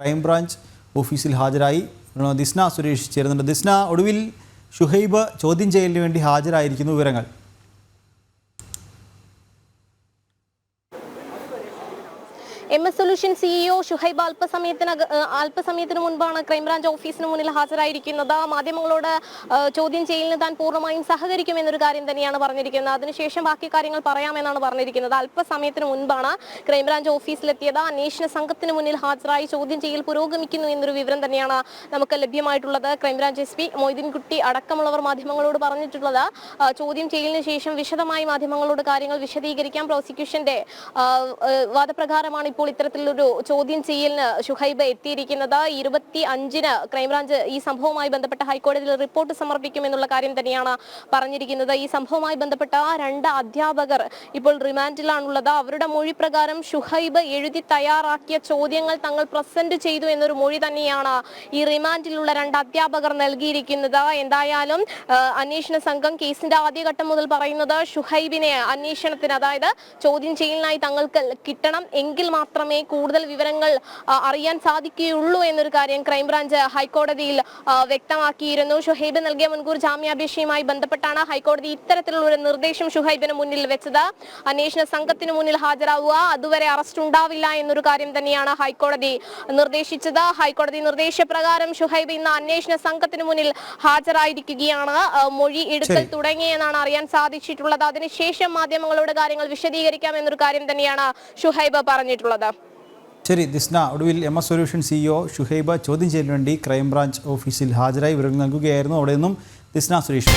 Crime branch ഓഫീസിൽ ഹാജരായി. ദിസ്ന സുരേഷ് ചേരുന്നുണ്ട്. ദിസ്ന, ഒടുവിൽ ഷുഹൈബ് ചോദ്യം ചെയ്യലിന് വേണ്ടി ഹാജരായിരിക്കുന്നു. വിവരങ്ങൾ. MS സൊല്യൂഷൻ CEO ഷുഹൈബ് അല്പസമയത്തിന് മുൻപാണ് ക്രൈംബ്രാഞ്ച് ഓഫീസിന് മുന്നിൽ ഹാജരായിരിക്കുന്നത്. മാധ്യമങ്ങളോട് ചോദ്യം ചെയ്യലിന് താൻ പൂർണ്ണമായും സഹകരിക്കുമെന്നൊരു കാര്യം തന്നെയാണ് പറഞ്ഞിരിക്കുന്നത്. അതിനുശേഷം ബാക്കി കാര്യങ്ങൾ പറയാമെന്നാണ് പറഞ്ഞിരിക്കുന്നത്. അല്പസമയത്തിന് മുൻപാണ് ക്രൈംബ്രാഞ്ച് ഓഫീസിലെത്തിയത്. അന്വേഷണ സംഘത്തിന് മുന്നിൽ ഹാജരായി ചോദ്യം ചെയ്യൽ പുരോഗമിക്കുന്നു എന്നൊരു വിവരം തന്നെയാണ് നമുക്ക് ലഭ്യമായിട്ടുള്ളത്. ക്രൈംബ്രാഞ്ച് SP മൊയ്തീൻകുട്ടി അടക്കമുള്ളവർ മാധ്യമങ്ങളോട് പറഞ്ഞിട്ടുള്ളത് ചോദ്യം ചെയ്യലിന് ശേഷം വിശദമായി മാധ്യമങ്ങളോട് കാര്യങ്ങൾ വിശദീകരിക്കാം. പ്രോസിക്യൂഷന്റെ വാദപ്രകാരമാണ് ഇപ്പോൾ ഇത്തരത്തിലൊരു ചോദ്യം ചെയ്യലിന് ഷുഹൈബ് എത്തിയിരിക്കുന്നത്. 25-ന് ക്രൈംബ്രാഞ്ച് ഈ സംഭവവുമായി ബന്ധപ്പെട്ട ഹൈക്കോടതിയിൽ റിപ്പോർട്ട് സമർപ്പിക്കുമെന്നുള്ള കാര്യം തന്നെയാണ് പറഞ്ഞിരിക്കുന്നത്. ഈ സംഭവവുമായി ബന്ധപ്പെട്ട 2 അധ്യാപകർ ഇപ്പോൾ റിമാൻഡിലാണുള്ളത്. അവരുടെ മൊഴി പ്രകാരം ഷുഹൈബ് എഴുതി തയ്യാറാക്കിയ ചോദ്യങ്ങൾ തങ്ങൾ പ്രസന്റ് ചെയ്തു എന്നൊരു മൊഴി തന്നെയാണ് ഈ റിമാൻഡിലുള്ള 2 അധ്യാപകർ നൽകിയിരിക്കുന്നത്. എന്തായാലും അന്വേഷണ സംഘം കേസിന്റെ ആദ്യഘട്ടം മുതൽ പറയുന്നത് ഷുഹൈബിനെ അന്വേഷണത്തിന്, അതായത് ചോദ്യം ചെയ്യലിനായി തങ്ങൾക്ക് കിട്ടണം, എങ്കിൽ മാത്രമേ കൂടുതൽ വിവരങ്ങൾ അറിയാൻ സാധിക്കുകയുള്ളൂ എന്നൊരു കാര്യം ക്രൈംബ്രാഞ്ച് ഹൈക്കോടതിയിൽ വ്യക്തമാക്കിയിരുന്നു. ഷുഹൈബ് നൽകിയ മുൻകൂർ ജാമ്യാപേക്ഷയുമായി ബന്ധപ്പെട്ടാണ് ഹൈക്കോടതി ഇത്തരത്തിലുള്ള ഒരു നിർദ്ദേശം ഷുഹൈബിന് മുന്നിൽ വെച്ചത്. അന്വേഷണ സംഘത്തിന് മുന്നിൽ ഹാജരാവുക, അതുവരെ അറസ്റ്റ് ഉണ്ടാവില്ല എന്നൊരു കാര്യം തന്നെയാണ് ഹൈക്കോടതി നിർദ്ദേശിച്ചത്. ഹൈക്കോടതി നിർദ്ദേശപ്രകാരം ഷുഹൈബ് ഇന്ന് അന്വേഷണ സംഘത്തിന് മുന്നിൽ ഹാജരായിരിക്കുകയാണ്. മൊഴി എടുക്കൽ തുടങ്ങിയെന്നാണ് അറിയാൻ സാധിച്ചിട്ടുള്ളത്. അതിനുശേഷം മാധ്യമങ്ങളോട് കാര്യങ്ങൾ വിശദീകരിക്കാം എന്നൊരു കാര്യം തന്നെയാണ് ഷുഹൈബ് പറഞ്ഞിട്ടുള്ളത്. ശരി ദിസ്ന, ഒടുവിൽ MS സൊല്യൂഷൻ CEO ഷുഹൈബ് ചോദ്യം ചെയ്യലിന് വേണ്ടി ക്രൈംബ്രാഞ്ച് ഓഫീസിൽ ഹാജരായി വിവരങ്ങൾ നൽകുകയായിരുന്നു. അവിടെ നിന്നും ദിസ്ന സുരേഷ്.